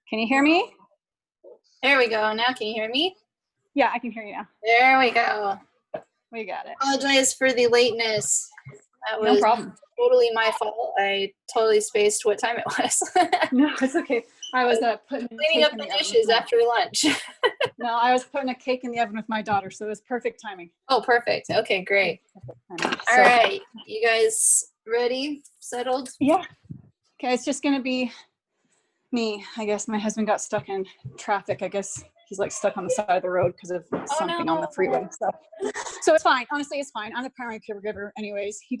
Can you hear me? There we go. Now can you hear me? Yeah, I can hear you now. There we go. We got it. Apologize for the lateness. That No was problem. totally my fault. I totally spaced what time it was. No, it's okay. I was putting Cleaning up the dishes after lunch. No, I was putting a cake in the oven with my daughter, so it was perfect timing. Oh, perfect. Okay, great. Timing. All right. You guys ready? Settled? Yeah. Okay, it's just going to be me. I guess my husband got stuck in traffic. I guess he's like stuck on the side of the road because of something on the freeway and stuff. So it's fine. Honestly, it's fine. I'm the primary caregiver anyways. He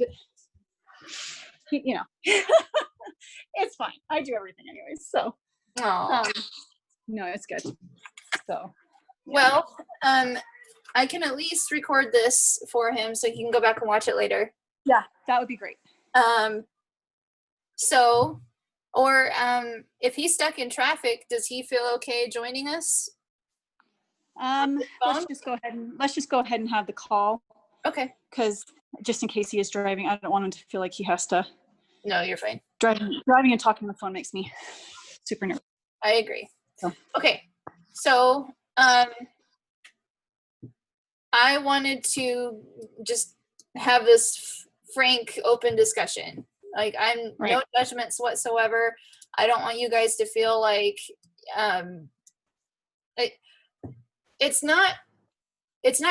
it's fine. I do everything anyways. So, no, it's good. So, yeah. Well, I can at least record this for him so he can go back and watch it later. Yeah, that would be great. If he's stuck in traffic, does he feel okay joining us? Let's just go ahead and have the call. Okay. Because just in case he is driving, I don't want him to feel like he has to. No, you're fine. Driving and talking on the phone makes me super nervous. I agree. Okay. So, I wanted to just have this frank, open discussion. Like, I'm no judgments whatsoever. I don't want you guys to feel like it's not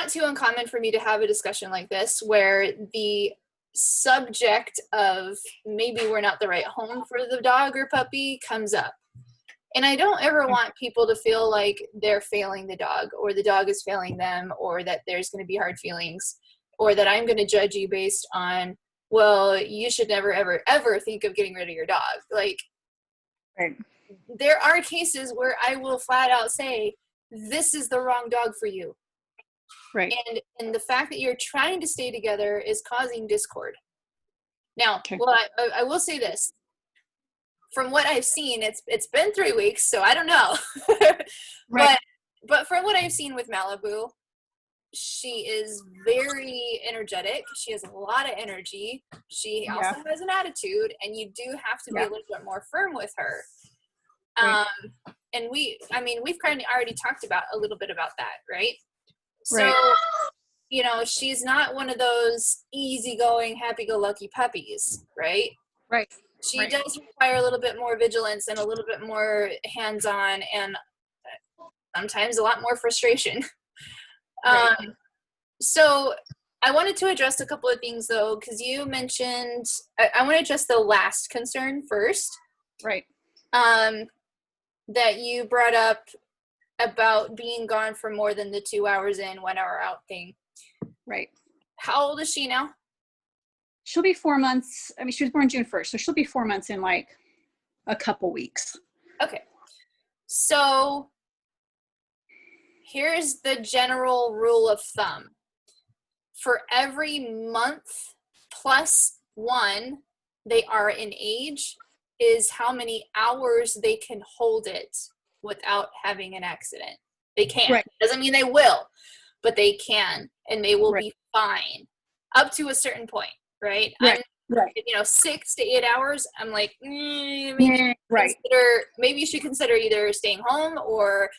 too uncommon for me to have a discussion like this where the subject of maybe we're not the right home for the dog or puppy comes up. And I don't ever want people to feel like they're failing the dog or the dog is failing them or that there's going to be hard feelings or that I'm going to judge you based on, well, you should never, ever, ever think of getting rid of your dog. Like, there are cases where I will flat out say, this is the wrong dog for you. Right. And the fact that you're trying to stay together is causing discord. Now, well, I will say this. From what I've seen, it's been 3 weeks, so I don't know. But from what I've seen with Malibu, she is very energetic. She has a lot of energy. She also has an attitude, and you do have to be a little bit more firm with her. And we've kind of already talked about a little bit about that, right? So, she's not one of those easygoing, happy-go-lucky puppies, right? Right. She does require a little bit more vigilance and a little bit more hands-on and sometimes a lot more frustration. So I wanted to address a couple of things, though, because you mentioned I want to address the last concern first. Right. That you brought up about being gone for more than the 2 hours in, 1 hour out thing. Right. How old is she now? She'll be 4 months. I mean, she was born June 1st, so she'll be 4 months in like a couple weeks. Okay. So here's the general rule of thumb. For every month plus 1 they are in age is how many hours they can hold it without having an accident. They can. Right. Doesn't mean they will, but they can, and they will be fine up to a certain point, right? Right. 6 to 8 hours, I'm like, maybe you should consider either staying home or,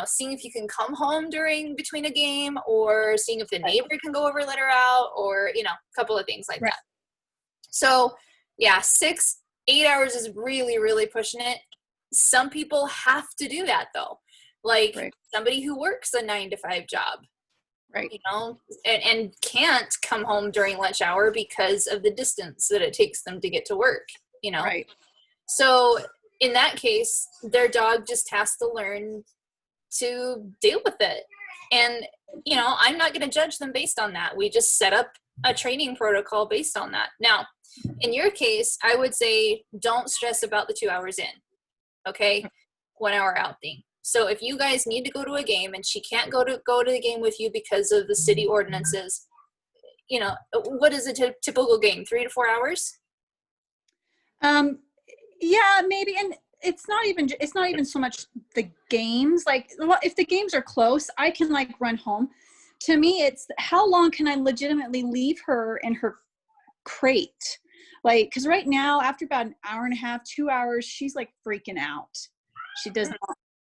seeing if you can come home between a game or seeing if the neighbor can go over and let her out or, a couple of things like that. So, 6-8 hours is really, really pushing it. Some people have to do that, though. Like somebody who works a 9-to-5 job, and can't come home during lunch hour because of the distance that it takes them to get to work, So in that case, their dog just has to learn to deal with it. And, I'm not going to judge them based on that. We just set up a training protocol based on that. Now, in your case, I would say don't stress about the 2 hours in. Okay, 1 hour out thing. So if you guys need to go to a game and she can't go to the game with you because of the city ordinances, what is a typical game? 3 to 4 hours? Yeah, maybe. And it's not even so much the games. Like, if the games are close, I can like run home. To me, it's how long can I legitimately leave her in her crate? Like, because right now, after about an hour and a half, 2 hours, she's like freaking out. She does not.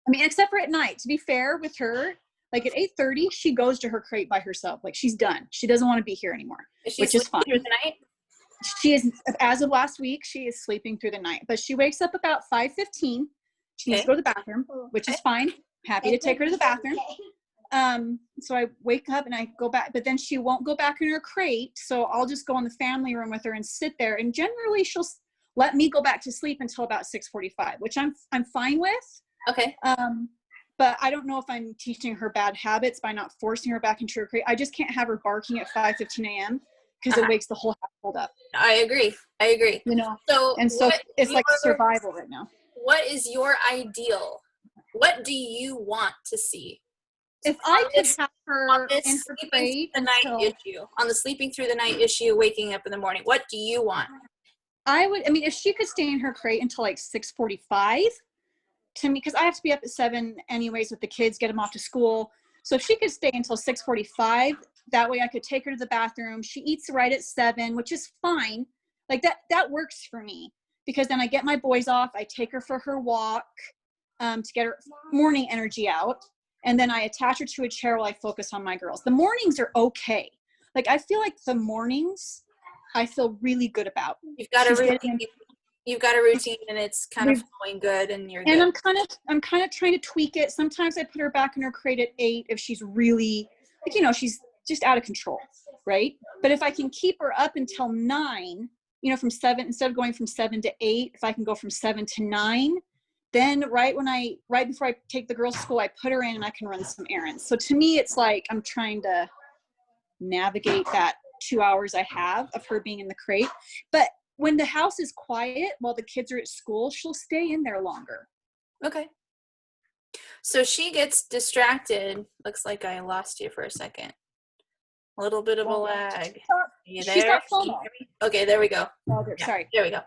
I mean, except for at night. To be fair with her, like at 8:30, she goes to her crate by herself. Like she's done. She doesn't want to be here anymore, which is fine. Through the night? She is, as of last week, she is sleeping through the night. But she wakes up about 5:15. She needs to go to the bathroom, which is fine. Happy to take her to the bathroom. So I wake up and I go back, but then she won't go back in her crate. So I'll just go in the family room with her and sit there. And generally she'll let me go back to sleep until about 6:45, which I'm fine with. Okay. But I don't know if I'm teaching her bad habits by not forcing her back into her crate. I just can't have her barking at 5:15 a.m. because it wakes the whole household up. I agree. You know, so it's like survival right now. What is your ideal? What do you want to see? If I could have her in her crate on the sleeping through the night issue, waking up in the morning, what do you want? I mean, if she could stay in her crate until like 6:45, to me, because I have to be up at 7 anyways with the kids, get them off to school. So if she could stay until 6:45, that way I could take her to the bathroom. She eats right at 7, which is fine. Like that works for me, because then I get my boys off. I take her for her walk to get her morning energy out. And then I attach her to a chair while I focus on my girls. The mornings are okay. Like I feel like the mornings I feel really good about. You've got a routine and it's kind of flowing good and you're good. And I'm kind of trying to tweak it. Sometimes I put her back in her crate at 8 if she's really, like, you know, she's just out of control, right? But if I can keep her up until 9, you know, from 7, instead of going from 7 to 8, if I can go from 7 to 9, then right before I take the girls to school, I put her in and I can run some errands. So to me, it's like I'm trying to navigate that 2 hours I have of her being in the crate. But when the house is quiet while the kids are at school, she'll stay in there longer. Okay. So she gets distracted. Looks like I lost you for a second. A little bit of a lag. Are you there? She's got FOMO. Okay, there we go. Oh, sorry. There we go.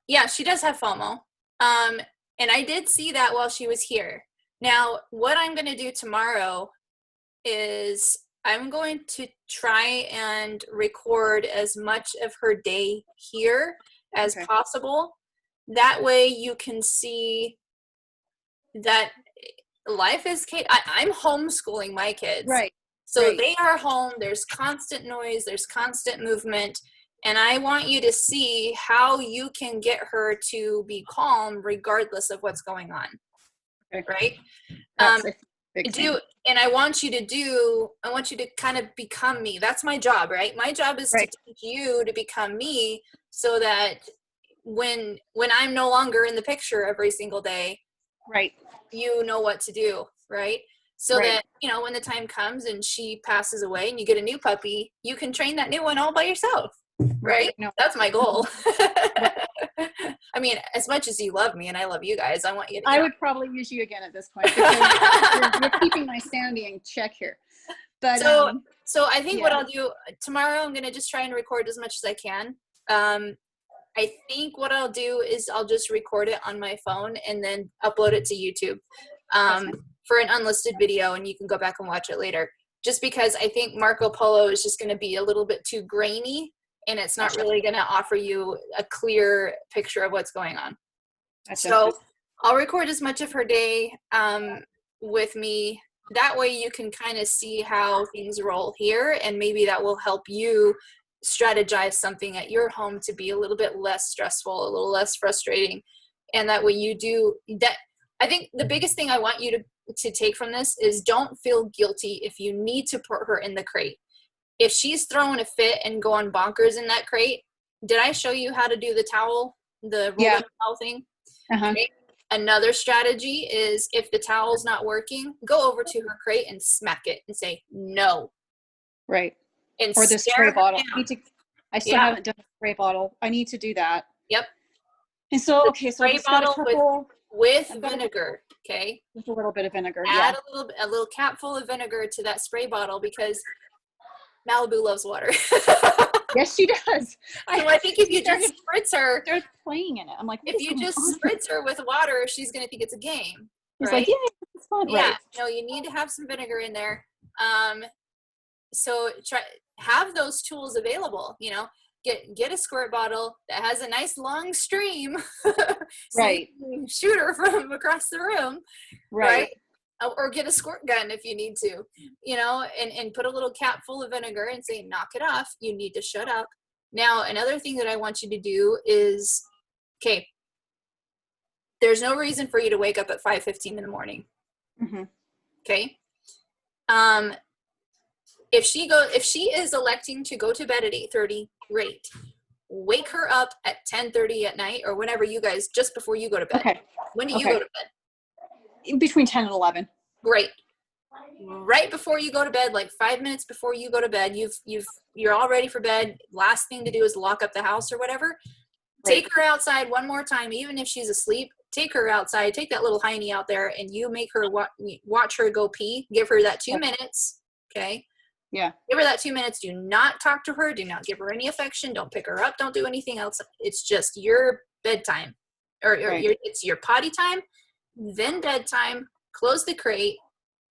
Yeah, she does have FOMO. And I did see that while she was here. Now, what I'm going to do tomorrow is I'm going to try and record as much of her day here as possible. That way you can see that life is I'm homeschooling my kids. Right. So they are home. There's constant noise. There's constant movement. And I want you to see how you can get her to be calm regardless of what's going on. Okay. Right? And I want you to kind of become me. That's my job, right? My job is to teach you to become me so that when I'm no longer in the picture every single day, you know what to do, right? So that, you know, when the time comes and she passes away and you get a new puppy, you can train that new one all by yourself. Right? No. That's my goal. I mean, as much as you love me and I love you guys, I want you to. I would probably use you again at this point because you're keeping my sanity in check here. But so I think what I'll do tomorrow, I'm going to just try and record as much as I can. I think what I'll do is I'll just record it on my phone and then upload it to YouTube for an unlisted video, and you can go back and watch it later. Just because I think Marco Polo is just going to be a little bit too grainy. And it's not really going to offer you a clear picture of what's going on. So I'll record as much of her day with me. That way you can kind of see how things roll here. And maybe that will help you strategize something at your home to be a little bit less stressful, a little less frustrating. And that way you do that. I think the biggest thing I want you to take from this is don't feel guilty if you need to put her in the crate. If she's throwing a fit and going bonkers in that crate, did I show you how to do the towel, the rolling towel thing? Okay. Another strategy is if the towel's not working, go over to her crate and smack it and say, no. Right. And or the spray bottle. I still haven't done the spray bottle. I need to do that. Yep. And so, so spray bottle with vinegar. Okay. With a little bit of vinegar. Add a little cap full of vinegar to that spray bottle because Malibu loves water. Yes, she does. So I think if you just spritz her, they're playing in it. I'm like, if you just spritz her with water, she's going to think it's a game. He's like, yeah, it's fun. Yeah, no, you need to have some vinegar in there. So have those tools available. You know, get a squirt bottle that has a nice long stream, so right. you can shoot her from across the room, right? Or get a squirt gun if you need to, and put a little cap full of vinegar and say, knock it off. You need to shut up. Now, another thing that I want you to do is, okay, there's no reason for you to wake up at 5:15 in the morning. Mm-hmm. Okay. If she is electing to go to bed at 8:30, great. Wake her up at 10:30 at night or whenever you guys, just before you go to bed. Okay. When do you go to bed? Between 10 and 11. Great. Right before you go to bed, like 5 minutes before you go to bed, you're all ready for bed. Last thing to do is lock up the house or whatever. Right. Take her outside one more time, even if she's asleep. Take her outside. Take that little hiney out there, and you make her watch her go pee. Give her that 2 minutes. Okay. Yeah. Give her that 2 minutes. Do not talk to her. Do not give her any affection. Don't pick her up. Don't do anything else. It's just your bedtime, or it's your potty time, then bedtime. Close the crate.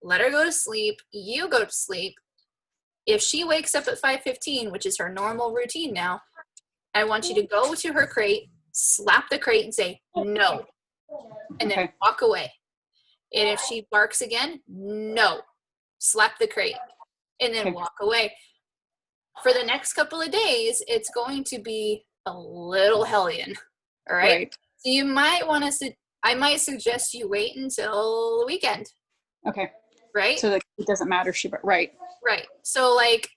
Let her go to sleep. You go to sleep. If she wakes up at 5:15, which is her normal routine now, I want you to go to her crate, slap the crate, and say no, and then walk away. And if she barks again, no, slap the crate, and then walk away. For the next couple of days, it's going to be a little hellion. All right. So you might want to. I might suggest you wait until the weekend. Okay. Right. So that it doesn't matter. Right. So like,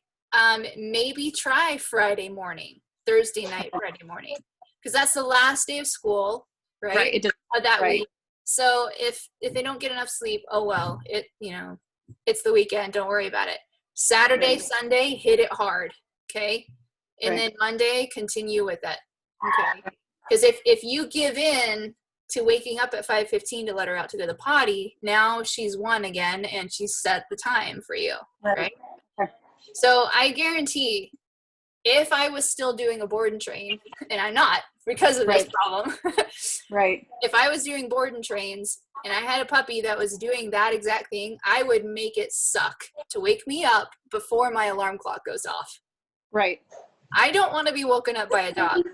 maybe try Friday morning, Thursday night, Friday morning, because that's the last day of school. Right. It does, that week. So if they don't get enough sleep, oh well, it's the weekend. Don't worry about it. Saturday, Sunday, hit it hard. Okay. And then Monday, continue with it. Okay. Because if you give in to waking up at 5:15 to let her out to go to the potty, now she's one again and she's set the time for you. Right. So I guarantee if I was still doing a board and train, and I'm not because of this problem. If I was doing board and trains and I had a puppy that was doing that exact thing, I would make it suck to wake me up before my alarm clock goes off. Right. I don't want to be woken up by a dog.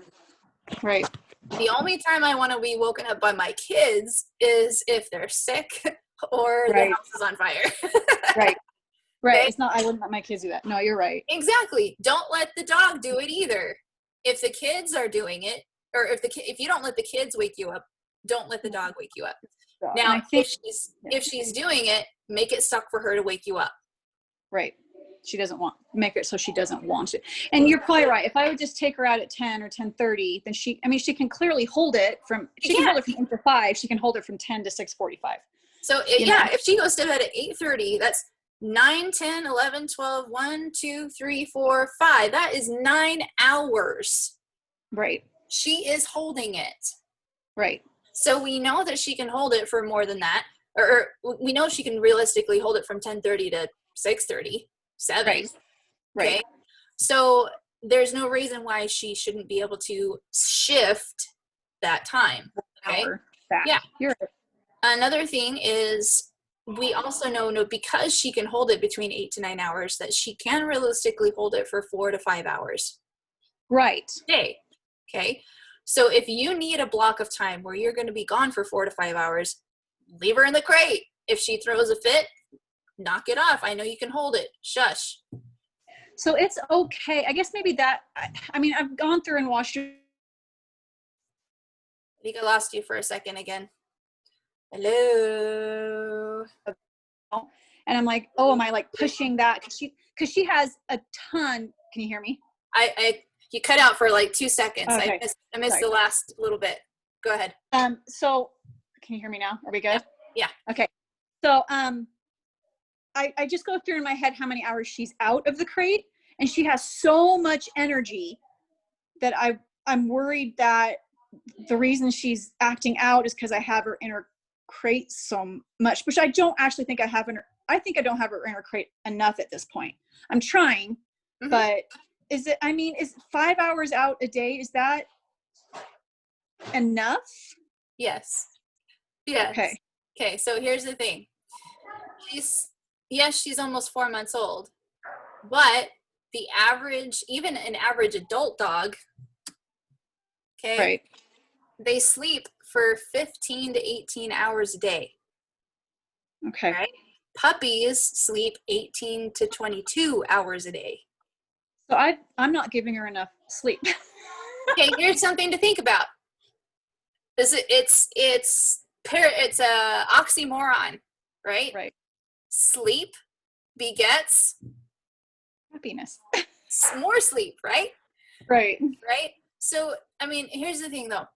Right. The only time I want to be woken up by my kids is if they're sick or the house is on fire. Right. Okay? It's not, I wouldn't let my kids do that. No, you're right. Exactly. Don't let the dog do it either. If the kids are doing it, or if you don't let the kids wake you up, don't let the dog wake you up. Now, if she's doing it, make it suck for her to wake you up. Right. She doesn't make it so she doesn't want it. And you're probably right. If I would just take her out at 10 or 10:30, then she can clearly hold it from 8 to 5. She can hold it from 10 to 6:45. So if she goes to bed at 8:30, that's 9, 10, 11, 12, 1, 2, 3, 4, 5. That is 9 hours. Right. She is holding it. Right. So we know that she can hold it for more than that. Or we know she can realistically hold it from 10:30 to 6:30, 7. Right. Okay. So there's no reason why she shouldn't be able to shift that time. Okay. Yeah. You're right. Another thing is, we also know because she can hold it between 8 to 9 hours, that she can realistically hold it for 4 to 5 hours. Right. Day. Okay. So if you need a block of time where you're going to be gone for 4 to 5 hours, leave her in the crate. If she throws a fit, knock it off. I know you can hold it. Shush. So it's okay. I guess maybe that, I mean, I've gone through and watched you. I think I lost you for a second again. Hello. And I'm like, oh, am I like pushing that? Cause she has a ton. Can you hear me? You cut out for like 2 seconds. Okay. I missed the last little bit. Go ahead. So can you hear me now? Are we good? Yeah. Okay. So, I just go through in my head how many hours she's out of the crate, and she has so much energy that I'm worried that the reason she's acting out is because I have her in her crate so much, which I don't actually think I have I think I don't have her in her crate enough at this point. I'm trying, but is 5 hours out a day, is that enough? Yes. Okay. So here's the thing. She's almost 4 months old, but the average, even an average adult dog, okay, Right. they sleep for 15 to 18 hours a day. Okay. Right? Puppies sleep 18 to 22 hours a day. So I'm not giving her enough sleep. Okay, here's something to think about. It's a oxymoron, right? Right. Sleep begets Happiness. more sleep, right? Right. Right? So, I mean, here's the thing though.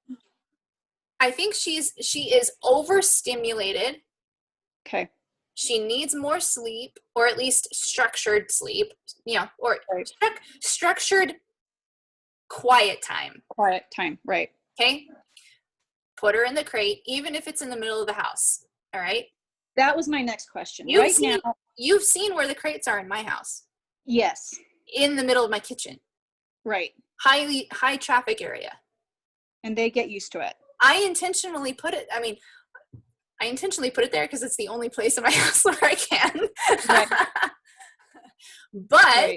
I think she is overstimulated. Okay. She needs more sleep, or at least structured sleep, or Right. structured quiet time. Quiet time. Right. Okay? Put her in the crate, even if it's in the middle of the house. All right? That was my next question. You've seen where the crates are in my house. Yes. In the middle of my kitchen. Right. High traffic area. And they get used to it. I intentionally put it there because it's the only place in my house where I can. Right. But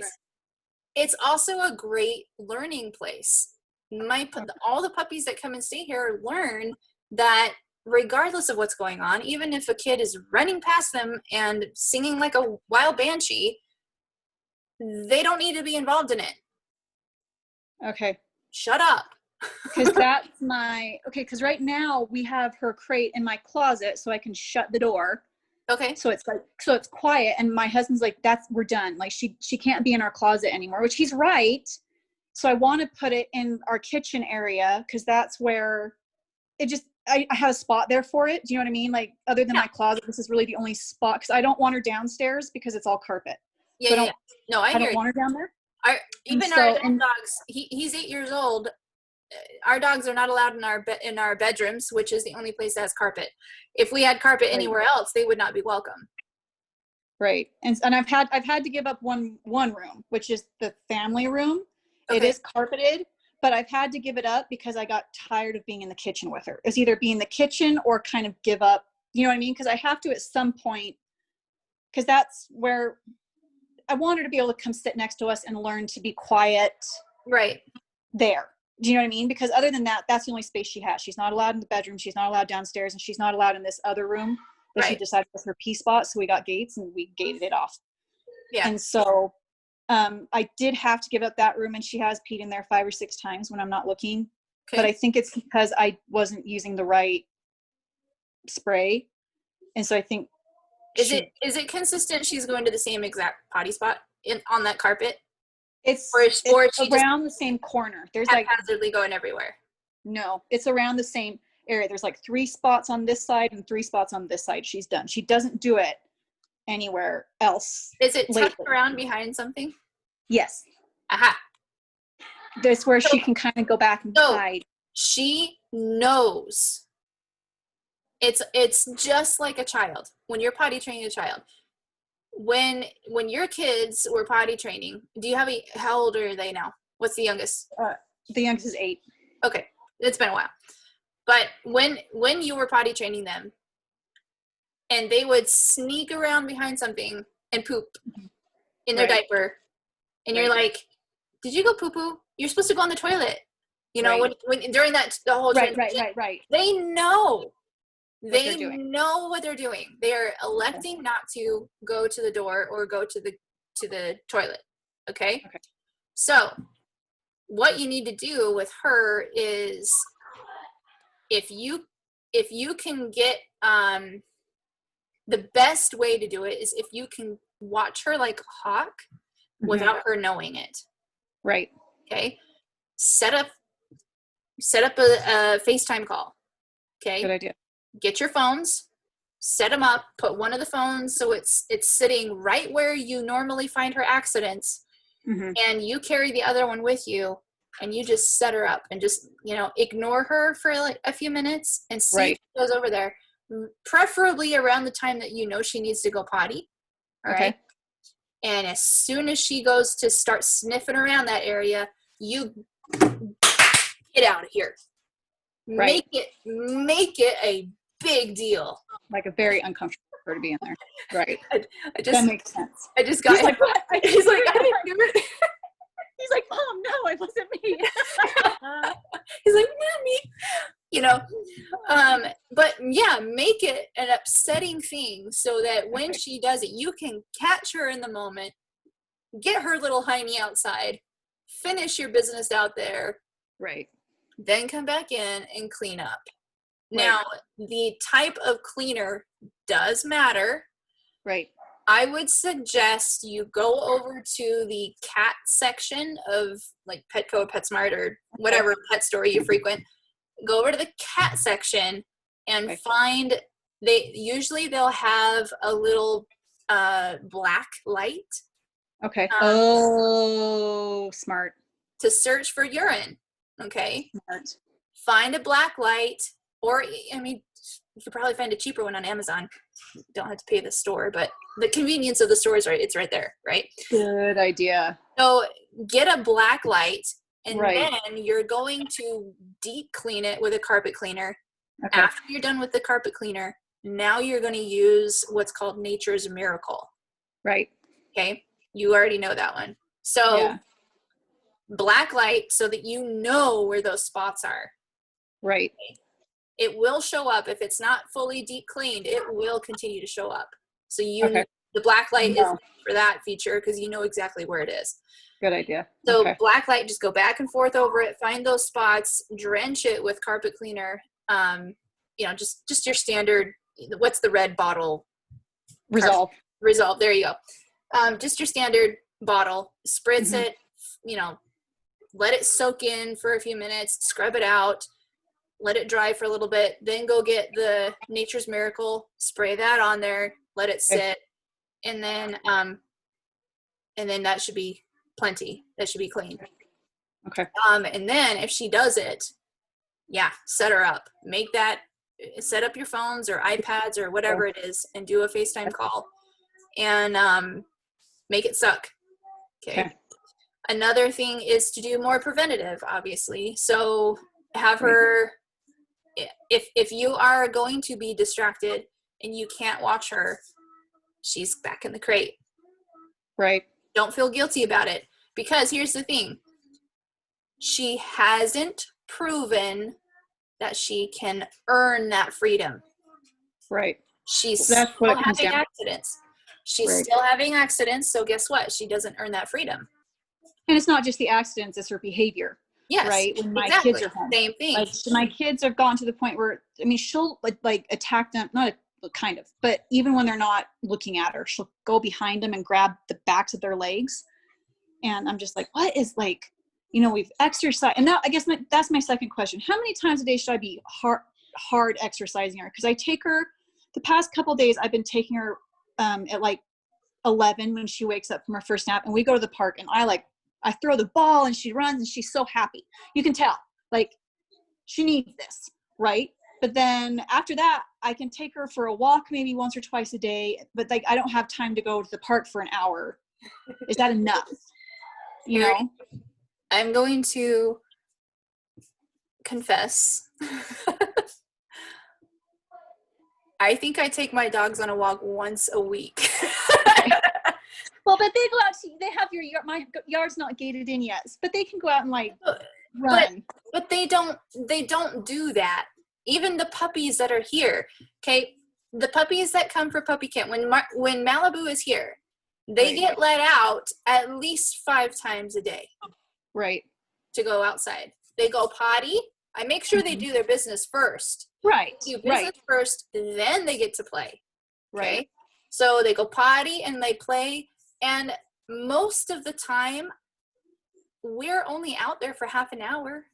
it's also a great learning place. All the puppies that come and stay here learn that regardless of what's going on, even if a kid is running past them and singing like a wild banshee, they don't need to be involved in it. Okay. Shut up. Because because right now we have her crate in my closet so I can shut the door. Okay. So it's quiet, and my husband's like, we're done. Like she can't be in our closet anymore, which he's right. So I want to put it in our kitchen area because that's where I have a spot there for it. Do you know what I mean? Like other than my closet, this is really the only spot because I don't want her downstairs because it's all carpet. Yeah. No, I don't want her down there. Our dogs, he's 8 years old. Our dogs are not allowed in our bedrooms, which is the only place that has carpet. If we had carpet anywhere else, they would not be welcome. Right. And I've had to give up one room, which is the family room. Okay. It is carpeted, but I've had to give it up because I got tired of being in the kitchen with her. It's either be in the kitchen or kind of give up, you know what I mean? Because I have to at some point, because that's where I want her to be able to come sit next to us and learn to be quiet. Right. There. Do you know what I mean? Because other than that, that's the only space she has. She's not allowed in the bedroom. She's not allowed downstairs, and she's not allowed in this other room that she decided was her pee spot. So we got gates and we gated it off. Yeah. And so I did have to give up that room, and she has peed in there 5 or 6 times when I'm not looking. Okay. But I think it's because I wasn't using the right spray. And so I think is it consistent she's going to the same exact potty spot on that carpet? It's around the same corner. There's haphazardly going everywhere. No, it's around the same area. There's like 3 spots on this side and 3 spots on this side. She's done. She doesn't do it anywhere else. Is it tucked around behind something? Yes. Aha. That's where she can kind of go back and hide. She knows. It's just like a child. When you're potty training a child. When your kids were potty training, how old are they now? What's the youngest? The youngest is 8. Okay. It's been a while. But when you were potty training them and they would sneak around behind something and poop in their diaper and you're like, did you go poo poo? You're supposed to go on the toilet. You know, when during the whole transition, right. They know. They know what they're doing. They are electing not to go to the door or go to the toilet. Okay? So what you need to do with her is if you can get the best way to do it is if you can watch her like a hawk without her knowing it. Right. Okay? Set up a FaceTime call. Okay? Good idea. Get your phones, set them up, put one of the phones so it's sitting right where you normally find her accidents, and you carry the other one with you, and you just set her up and just, ignore her for like a few minutes and see if she goes over there, preferably around the time that she needs to go potty. All right. And as soon as she goes to start sniffing around that area, you get out of here. Right. Make it a big deal. Like a very uncomfortable. her to be in there. Right. I just, that makes sense. I just got, He's like, what? he's like, I didn't do it. He's like, Mom, no, it wasn't me. He's like, not me. You know, but yeah, make it an upsetting thing so that when she does it, you can catch her in the moment, get her little hiney outside, finish your business out there. Right. Then come back in and clean up. Now, the type of cleaner does matter. Right. I would suggest you go over to the cat section of like Petco, PetSmart, or whatever pet store you frequent. Go over to the cat section and find, they'll have a little black light. Okay. Smart. To search for urine. Okay. Smart. Find a black light, or I mean, you could probably find a cheaper one on Amazon. You don't have to pay the store, but the convenience of the store is it's right there, right? Good idea. So get a black light, and then you're going to deep clean it with a carpet cleaner. Okay. After you're done with the carpet cleaner, now you're going to use what's called Nature's Miracle. Right. Okay. You already know that one. So black light so that you know where those spots are. Right. It will show up. If it's not fully deep cleaned, it will continue to show up. So the black light is for that feature because you know exactly where it is. Good idea. So black light, just go back and forth over it, find those spots, drench it with carpet cleaner. Just your standard, what's the red bottle? Resolve. There you go. Just your standard bottle, spritz it, let it soak in for a few minutes, scrub it out, let it dry for a little bit, then go get the Nature's Miracle, spray that on there, let it sit, and then that should be plenty. That should be clean. Okay. And then if she does it, set her up. Set up your phones or iPads or whatever it is and do a FaceTime call and make it suck. Okay. Another thing is to do more preventative, obviously. So have her, if you are going to be distracted and you can't watch her, she's back in the crate. Right. Don't feel guilty about it, because here's the thing. She hasn't proven that she can earn that freedom. Right. She's still having accidents. She's still having accidents, so guess what? She doesn't earn that freedom. And it's not just the accidents, it's her behavior. Yes. Right. When my kids are home. Same thing. Like, my kids have gone to the point where, I mean, she'll like attack them, kind of, but even when they're not looking at her, she'll go behind them and grab the backs of their legs. And I'm just like, what is we've exercised. And now I guess that's my second question. How many times a day should I be hard exercising her? Because I take her the past couple of days, I've been taking her at like 11 when she wakes up from her first nap, and we go to the park, and I throw the ball and she runs and she's so happy. You can tell, she needs this, right? But then after that, I can take her for a walk maybe once or twice a day, but I don't have time to go to the park for an hour. Is that enough? I'm going to confess. I think I take my dogs on a walk once a week. Well, but they go out. They have your yard. My yard's not gated in yet, but they can go out and run. But they don't do that. Even the puppies that are here, okay, the puppies that come for puppy camp, when Malibu is here, they get let out at least 5 times a day. Right. To go outside. They go potty. I make sure they do their business first. Right. Do business first, then they get to play. Okay? Right. So they go potty and they play. And most of the time, we're only out there for half an hour.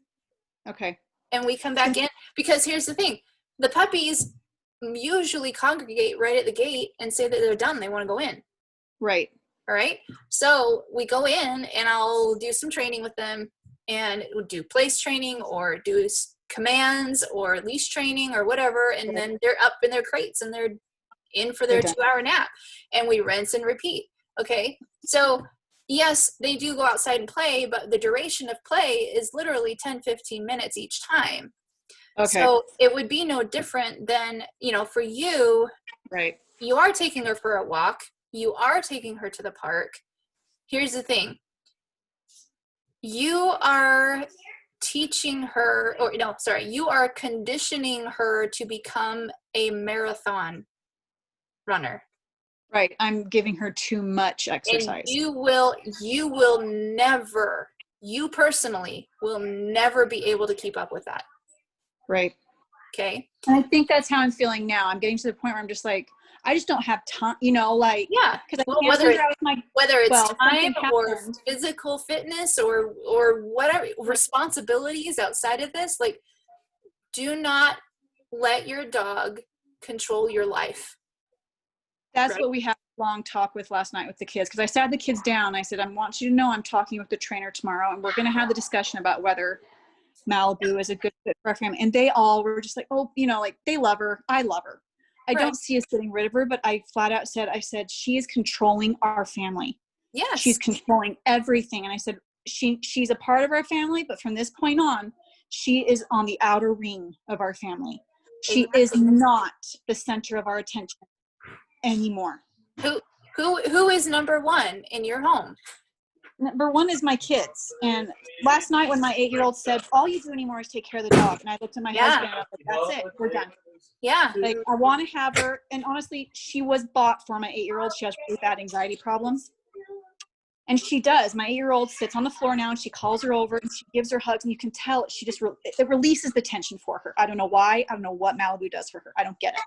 Okay. And we come back in, because here's the thing. The puppies usually congregate right at the gate and say that they're done. They want to go in. Right. All right. So we go in and I'll do some training with them and do place training or do commands or leash training or whatever. And then they're up in their crates and they're in for their 2-hour nap, and we rinse and repeat. Okay. So yes, they do go outside and play, but the duration of play is literally 10-15 minutes each time. Okay. So it would be no different than, for you. Right. you are taking her for a walk. You are taking her to the park. Here's the thing. You are teaching her, or no, sorry, you are conditioning her to become a marathon runner. Right. I'm giving her too much exercise. And you will never, you personally will never be able to keep up with that. Right. Okay. And I think that's how I'm feeling now. I'm getting to the point where I'm just like, I just don't have time, you know, like, yeah, because well, whether it's time or happened. physical fitness or whatever responsibilities outside of this, like, do not let your dog control your life. That's right? What we had a long talk with last night with the kids, because I sat the kids down. I said, I want you to know I'm talking with the trainer tomorrow, and we're going to have the discussion about whether Malibu is a good fit for our family. And they all were just like, oh, you know, like, they love her. I love her. I don't see us getting rid of her, but I flat out said, she is controlling our family. Yes. She's controlling everything. And I said, she's a part of our family, but from this point on, she is on the outer ring of our family. She is not the center of our attention anymore. Who is number one in your home? Number one is my kids. And last night when my 8-year-old said, all you do anymore is take care of the dog. And I looked at my husband and I was like, that's it. We're done. Yeah. Like, I want to have her. And honestly, she was bought for my 8-year-old. She has really bad anxiety problems. And she does. My 8-year-old sits on the floor now and she calls her over and she gives her hugs. And you can tell she just, it releases the tension for her. I don't know why. I don't know what Malibu does for her. I don't get it.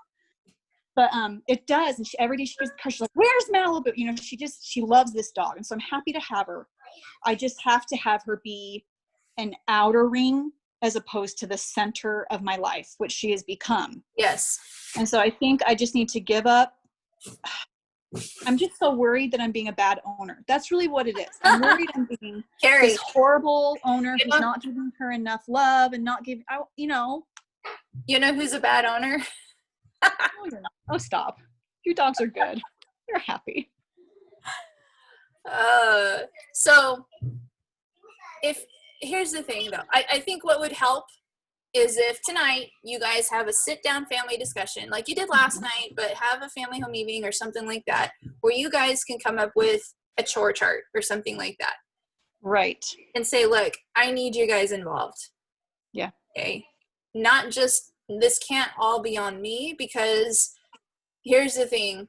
But it does. And every day she goes, she's like, where's Malibu? You know, she loves this dog. And so I'm happy to have her. I just have to have her be an outer ring as opposed to the center of my life, which she has become. Yes. And so I think I just need to give up. I'm just so worried that I'm being a bad owner. That's really what it is. I'm worried I'm being this horrible owner who's not giving her enough love and not giving, you know. You know who's a bad owner? No, you're not. Oh, stop. Your dogs are good. You're happy. So here's the thing though. I think what would help is if tonight you guys have a sit down family discussion like you did last night, but have a family home evening or something like that, where you guys can come up with a chore chart or something like that. Right. And say, look, I need you guys involved. Yeah. Okay. Not just, this can't all be on me, because here's the thing.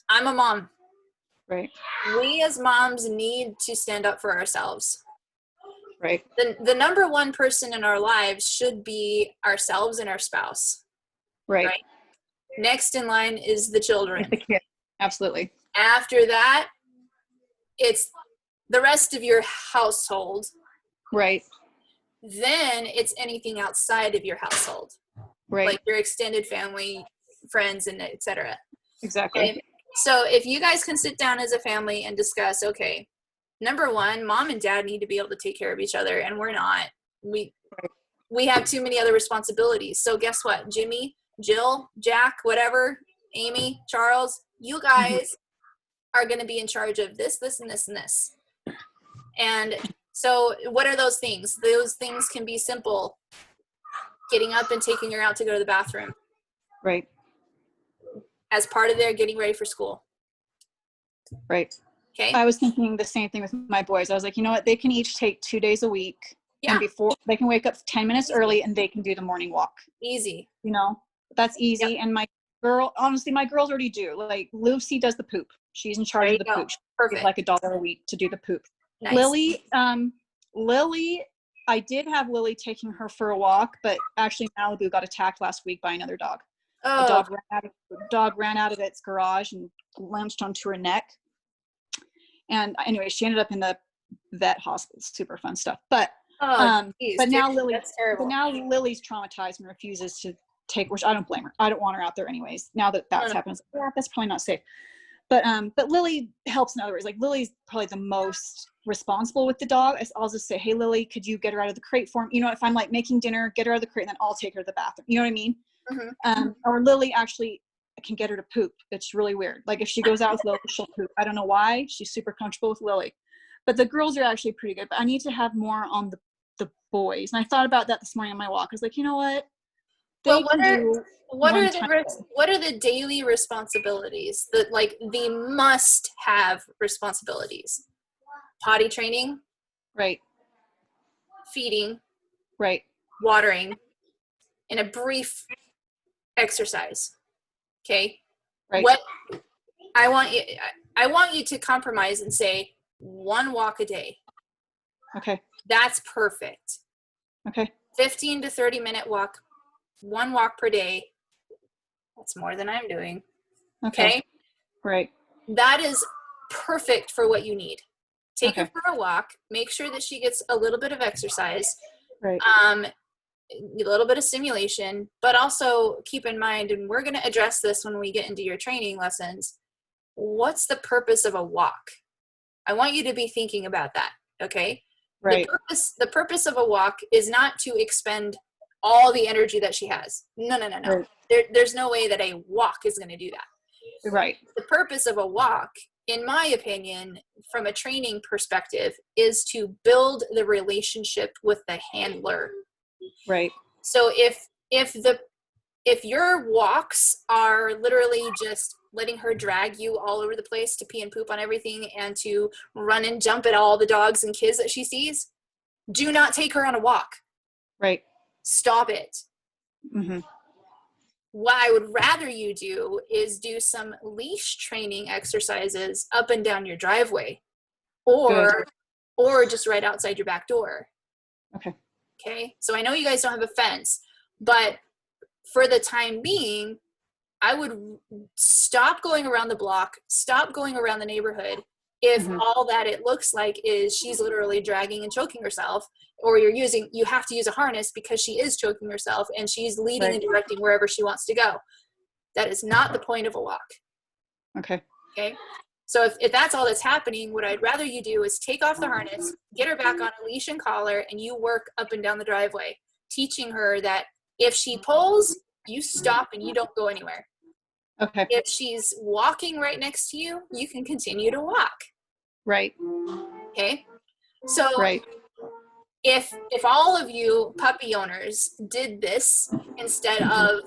I'm a mom. Right. We as moms need to stand up for ourselves. Right. The number one person in our lives should be ourselves and our spouse. Right. Next in line is the children. It's the kid. Absolutely. After that, it's the rest of your household. Right. Then it's anything outside of your household. Right. Like your extended family, friends, and etc. Exactly. Okay? So if you guys can sit down as a family and discuss, okay, number one, mom and dad need to be able to take care of each other, and we're not. We have too many other responsibilities. So guess what? Jimmy, Jill, Jack, whatever, Amy, Charles, you guys are going to be in charge of this, this, and this, and this. And so what are those things? Those things can be simple. Getting up and taking her out to go to the bathroom. Right. As part of their getting ready for school. Right. Okay. I was thinking the same thing with my boys. I was like, you know what? They can each take 2 days a week. Yeah. And before they can wake up 10 minutes early and they can do the morning walk. Easy. You know, that's easy. Yep. And my girls already do. Like Lucy does the poop. She's in charge of the poop. Perfect. Like $1 a week to do the poop. Nice. Lily, I did have Lily taking her for a walk, but actually Malibu got attacked last week by another dog. Oh. The dog ran out of its garage and launched onto her neck. And anyway, she ended up in the vet hospital. Super fun stuff. But now Lily's traumatized and refuses to take, which I don't blame her. I don't want her out there anyways. Now that that's happened, yeah, that's probably not safe. But Lily helps in other ways. Like Lily's probably the most responsible with the dog. I'll just say, hey, Lily, could you get her out of the crate for me? You know, if I'm like making dinner, get her out of the crate and then I'll take her to the bathroom. You know what I mean? Mm-hmm. Or Lily actually can get her to poop. It's really weird. Like if she goes out with Lily, she'll poop. I don't know why. She's super comfortable with Lily. But the girls are actually pretty good. But I need to have more on the boys. And I thought about that this morning on my walk. I was like, you know what? they can do what one are time. what are the daily responsibilities that, like, the must have responsibilities? Potty training, Right. feeding, Right. watering, and a brief exercise. Okay. Right. What I want you to compromise and say 1 walk a day. Okay. That's perfect. Okay. 15 to 30-minute walk, 1 walk per day. That's more than I'm doing. Okay. Right. That is perfect for what you need. Take her Okay. for a walk. Make sure that she gets a little bit of exercise. Right. A little bit of stimulation, but also keep in mind, and we're going to address this when we get into your training lessons, what's the purpose of a walk? I want you to be thinking about that. Okay. Right. The purpose of a walk is not to expend all the energy that she has. No. Right. There's no way that a walk is going to do that. Right. The purpose of a walk, in my opinion, from a training perspective, is to build the relationship with the handler. Right. So if your walks are literally just letting her drag you all over the place to pee and poop on everything and to run and jump at all the dogs and kids that she sees, do not take her on a walk. Right. Stop it. Mm-hmm. What I would rather you do is do some leash training exercises up and down your driveway, or just right outside your back door. Okay. So I know you guys don't have a fence, but for the time being, I would stop going around the block, stop going around the neighborhood if all that it looks like is she's literally dragging and choking herself, or you have to use a harness because she is choking herself and she's leading and directing wherever she wants to go. That is not the point of a walk. Okay. So if that's all that's happening, what I'd rather you do is take off the harness, get her back on a leash and collar, and you work up and down the driveway, teaching her that if she pulls, you stop and you don't go anywhere. Okay. If she's walking right next to you, you can continue to walk. Right. Okay. So if all of you puppy owners did this instead of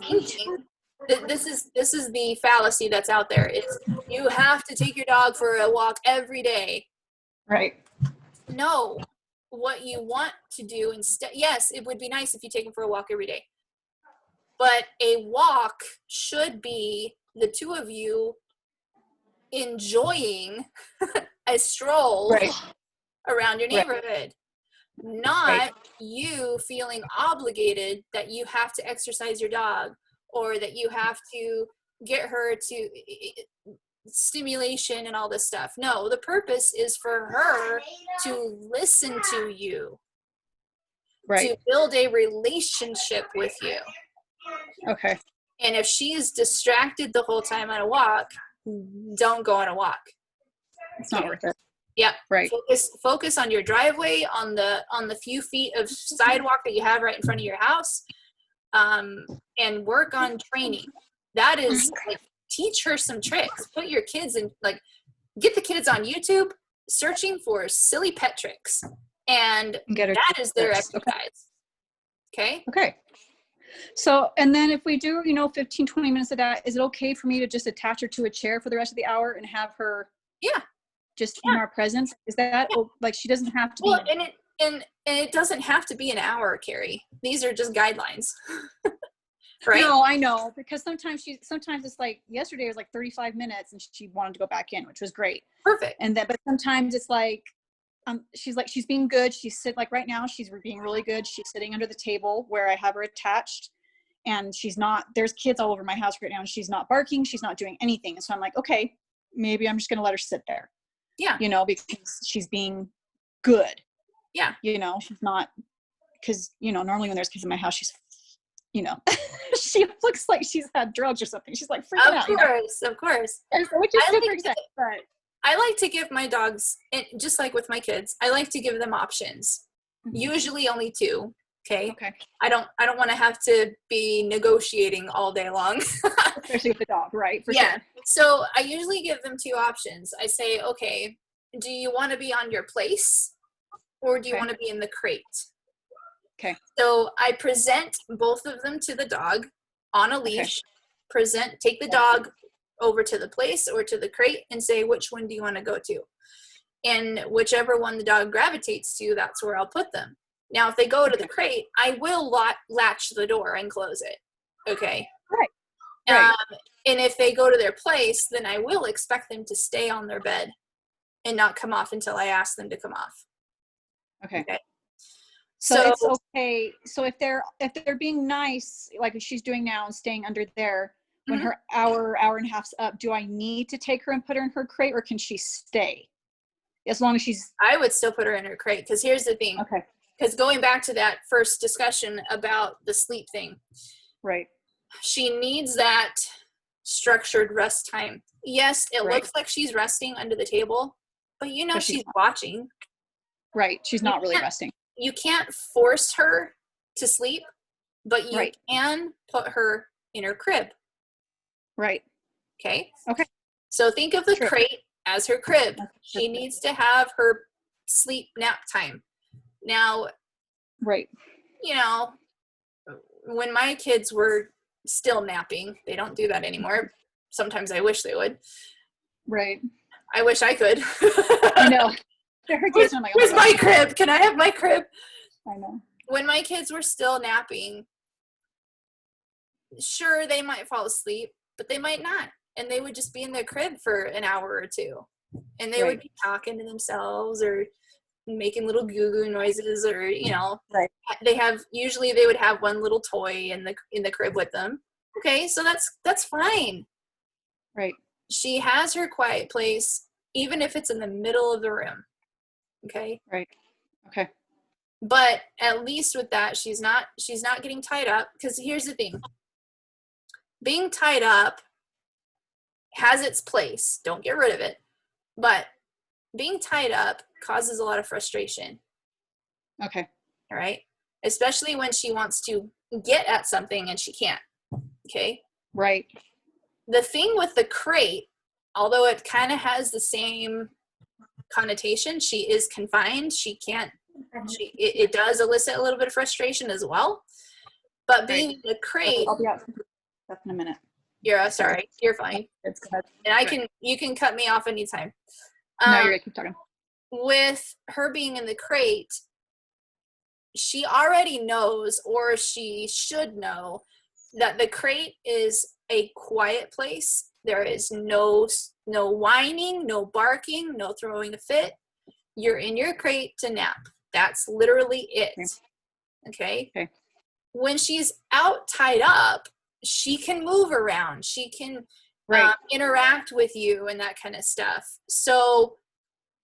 thinking, this is the fallacy that's out there, is you have to take your dog for a walk every day. Right. No. What you want to do instead, yes, it would be nice if you take him for a walk every day. But a walk should be the two of you enjoying a stroll around your neighborhood, not you feeling obligated that you have to exercise your dog or that you have to get her to stimulation and all this stuff. No, the purpose is for her to listen to you, to build a relationship with you. Okay. And if she's distracted the whole time on a walk, don't go on a walk. It's not worth it. Yeah. Right. Focus on your driveway, on the few feet of sidewalk that you have right in front of your house, and work on training. That is, like, teach her some tricks. Put your kids in, like, get the kids on YouTube searching for silly pet tricks, and that is their exercise. Okay. So, and then if we do, 15, 20 minutes of that, is it okay for me to just attach her to a chair for the rest of the hour and have her just in our presence? Is that like, she doesn't have to be and it doesn't have to be an hour, Carrie. These are just guidelines. Right? No, I know, because sometimes it's like, yesterday it was like 35 minutes and she wanted to go back in, which was great. Perfect. And then, but sometimes it's like, she's being good. Like right now, she's being really good. She's sitting under the table where I have her attached, and there's kids all over my house right now, and she's not barking. She's not doing anything. And so I'm like, okay, maybe I'm just going to let her sit there. Yeah. Because she's being good. Yeah. She's not, because, normally when there's kids in my house, she's, she looks like she's had drugs or something. She's like freaking out. Of course. Which is super exciting, but I like to give my dogs, just like with my kids, I like to give them options. Usually only 2. Okay. I don't want to have to be negotiating all day long. Especially with the dog, right? For sure. So I usually give them 2 options. I say, okay, do you want to be on your place, or do you want to be in the crate? Okay. So I present both of them to the dog on a leash. Take the dog over to the place or to the crate and say, which one do you want to go to? And whichever one the dog gravitates to, that's where I'll put them. Now, if they go to the crate, I will latch the door and close it. Okay. Right. And if they go to their place, then I will expect them to stay on their bed and not come off until I ask them to come off. Okay. So it's okay. So if they're being nice, like she's doing now and staying under there, when her hour and a half's up, do I need to take her and put her in her crate, or can she stay? As long as she's... I would still put her in her crate, because here's the thing. Okay. Because going back to that first discussion about the sleep thing. Right. She needs that structured rest time. Yes, it looks like she's resting under the table, but she's watching. Right. She's not really resting. You can't force her to sleep, but you can put her in her crib. Right. Okay? Okay. So think of the crate as her crib. She needs to have her sleep nap time. Now, right. When my kids were still napping, they don't do that anymore. Sometimes I wish they would. Right. I wish I could. I know. Where's my crib? Can I have my crib? I know. When my kids were still napping, sure, they might fall asleep, but they might not. And they would just be in their crib for an hour or two. And they would be talking to themselves or making little goo-goo noises, or usually they would have one little toy in the crib with them. Okay, so that's fine. Right. She has her quiet place, even if it's in the middle of the room. Okay. Right. Okay. But at least with that, she's not getting tied up, because here's the thing. Being tied up has its place. Don't get rid of it. But being tied up causes a lot of frustration. Okay. All right. Especially when she wants to get at something and she can't. Okay. Right. The thing with the crate, although it kind of has the same connotation, she is confined. She can't, it does elicit a little bit of frustration as well. But being in the crate. I'll be out in a minute. You're sorry. You're fine. It's good. And you can cut me off anytime. No, you're right. Keep talking. With her being in the crate, she already knows, or she should know, that the crate is a quiet place. There is no whining, no barking, no throwing a fit. You're in your crate to nap. That's literally it. Okay? When she's out tied up, she can move around. She can interact with you and that kind of stuff. So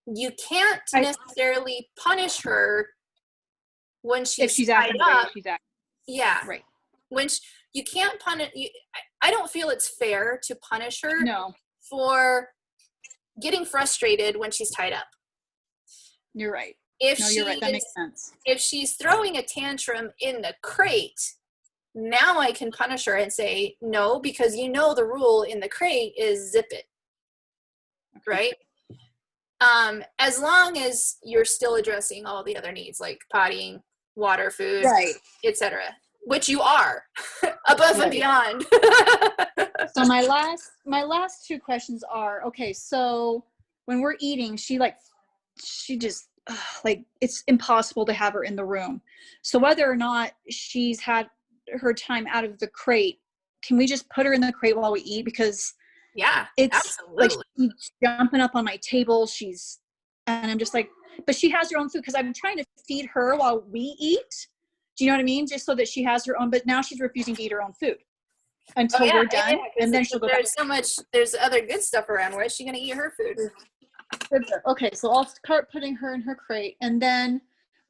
you can't necessarily punish her when she's tied up. Yeah. Right. You can't punish. I don't feel it's fair to punish her for getting frustrated when she's tied up. You're right. You're right. That makes sense. If she's throwing a tantrum in the crate, now I can punish her and say, no, because the rule in the crate is zip it. Okay. Right? As long as you're still addressing all the other needs, like pottying, water, food, etc., which you are above and beyond. So my last two questions are, okay, so when we're eating, she just it's impossible to have her in the room. So whether or not she's had her time out of the crate, can we just put her in the crate while we eat? Because it's absolutely. She's jumping up on my table. And I'm just like, but she has her own food, because I'm trying to feed her while we eat. Do you know what I mean? Just so that she has her own, but now she's refusing to eat her own food until we're done. And then she'll go back. There's other good stuff around. Where is she going to eat her food? Okay, so I'll start putting her in her crate. And then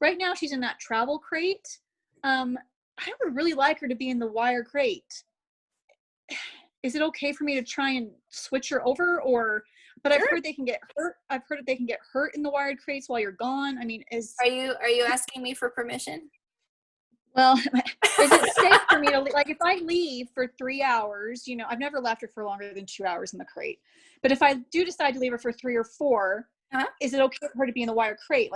right now she's in that travel crate. I would really like her to be in the wire crate. Is it okay for me to try and switch her over, but I've heard they can get hurt. I've heard that they can get hurt in the wired crates while you're gone. I mean, are you asking me for permission? Well, is it safe for me to, if I leave for 3 hours, I've never left her for longer than 2 hours in the crate, but if I do decide to leave her for 3 or 4, is it okay for her to be in the wire crate?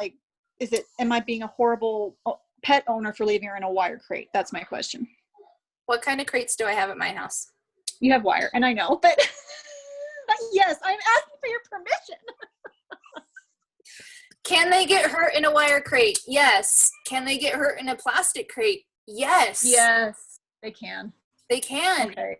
Am I being a horrible pet owner for leaving her in a wire crate? That's my question. What kind of crates do I have at my house? You have wire, and I know, but yes, I'm asking for your permission. Can they get hurt in a wire crate? Yes. Can they get hurt in a plastic crate? Yes. Yes, they can. They can. Okay.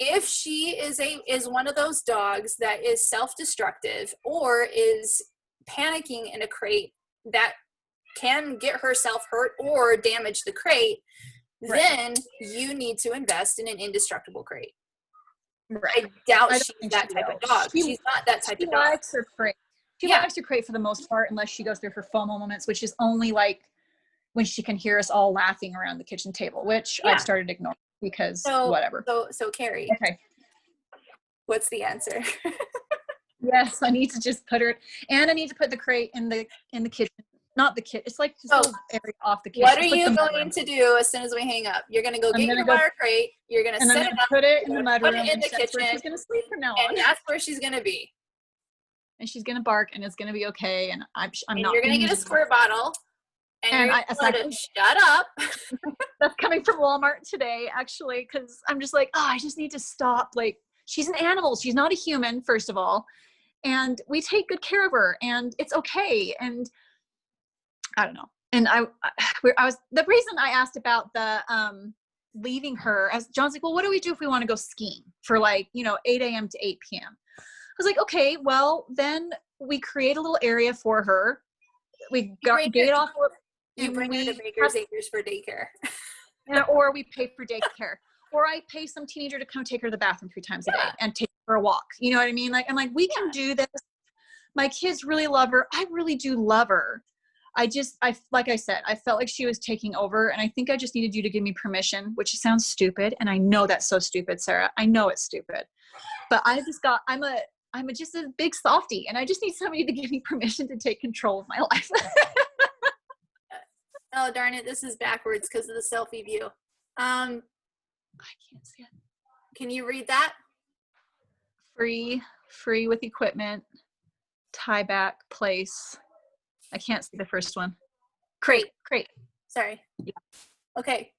If she is one of those dogs that is self-destructive or is panicking in a crate that can get herself hurt or damage the crate, right. then you need to invest in an indestructible crate. Right. I doubt she's that type of dog. She's not that type of dog. She likes her crate. She likes her crate for the most part, unless she goes through her FOMO moments, which is only like when she can hear us all laughing around the kitchen table, which I've started ignoring because whatever. So Carrie. Okay. What's the answer? Yes, I need to just put her, and I need to put the crate in the kitchen. Not the kitchen. It's like just a little area off the kitchen. What are you going to do as soon as we hang up? You're going to go get your wire crate. You're going to set it up. Put it in the mudroom. Put it in the kitchen. She's going to sleep from now on. And that's where she's going to be. And she's going to bark, and it's going to be okay. And I'm not. You're going to get a squirt bottle. And you're going to shut up. That's coming from Walmart today, actually, because I'm just like, I just need to stop. Like, she's an animal. She's not a human, first of all. And we take good care of her, and it's okay. And I don't know. And I was, the reason I asked about the leaving her, as John's like, well, what do we do if we want to go skiing for 8 a.m. to 8 p.m.? I was like, okay, well, then we create a little area for her. We gate off. You bring her to Baker's Acres for daycare. Or we pay for daycare. Or I pay some teenager to come take her to the bathroom 3 times a day and take her for a walk. You know what I mean? Like, I'm like, we can do this. My kids really love her. I really do love her. Like I said, I felt like she was taking over, and I think I just needed you to give me permission, which sounds stupid. And I know that's so stupid, Sarah. I know it's stupid, but I'm just a big softie, and I just need somebody to give me permission to take control of my life. Oh, darn it. This is backwards because of the selfie view. I can't see it. Can you read that? Free with equipment, tie back, place. I can't see the first one. Crate. Sorry. Yeah. Okay.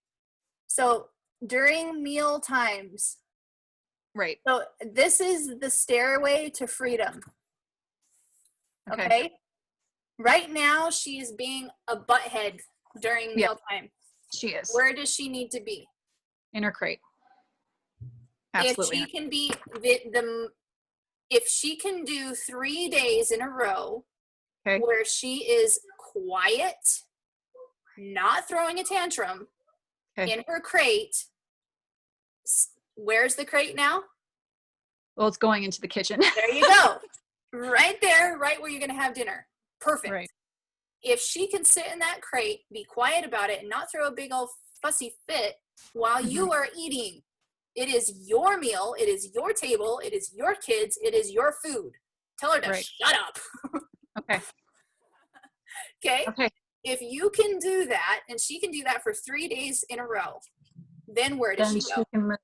So during meal times. Right. So this is the stairway to freedom. Okay. Right now she's being a butthead during mealtime. She is. Where does she need to be? In her crate. Absolutely. If she can be if she can do 3 days in a row where she is quiet, not throwing a tantrum in her crate. Where's the crate now? Well, it's going into the kitchen. There you go. Right there, right where you're going to have dinner. Perfect. Right. If she can sit in that crate, be quiet about it, and not throw a big old fussy fit while you are eating, it is your meal, it is your table, it is your kids, it is your food. Tell her to shut up. Okay. Okay. If you can do that, and she can do that for 3 days in a row, then where does she go?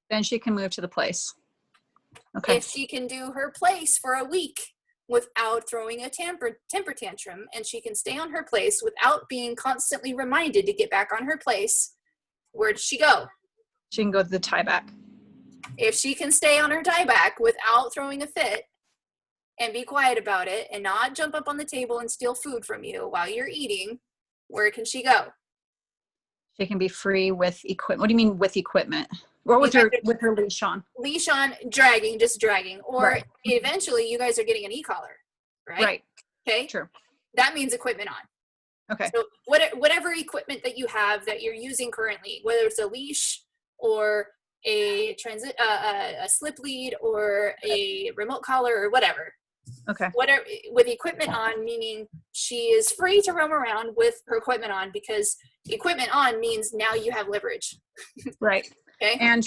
Then she can move to the place. Okay. If she can do her place for a week without throwing a temper tantrum, and she can stay on her place without being constantly reminded to get back on her place, where does she go? She can go to the tie back. If she can stay on her tie back without throwing a fit and be quiet about it and not jump up on the table and steal food from you while you're eating, where can she go? She can be free with equipment. What do you mean with equipment? Or with her leash on? Leash on, just dragging. Or eventually you guys are getting an e-collar, right? Right. Okay. True. That means equipment on. Okay. So whatever equipment that you have that you're using currently, whether it's a leash or a slip lead or a remote collar or whatever. Okay. Whatever, with equipment on, meaning she is free to roam around with her equipment on, because equipment on means now you have leverage. Right. Okay. And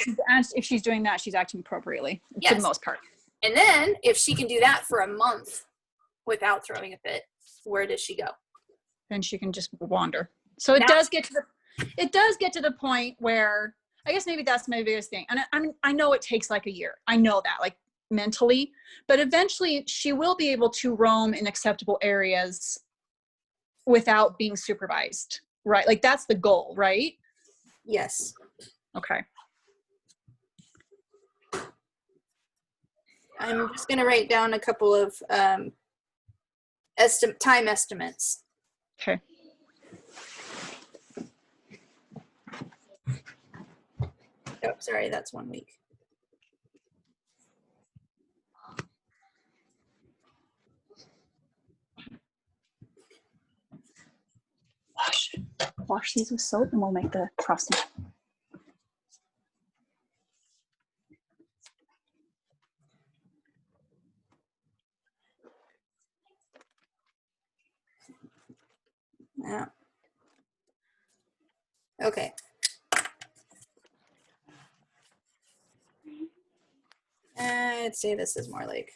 if she's doing that, she's acting appropriately for the most part. And then if she can do that for a month without throwing a fit, where does she go? Then she can just wander. So it does get to the point where, I guess maybe that's my biggest thing. And I know it takes like a year. I know that, like, mentally, but eventually she will be able to roam in acceptable areas without being supervised, Right. Like that's the goal, right? Yes. Okay. I'm just going to write down a couple of time estimates. Okay. Oh, sorry, that's 1 week. Wash these with soap and we'll make the frosting. Yeah. Okay. I'd say this is more like.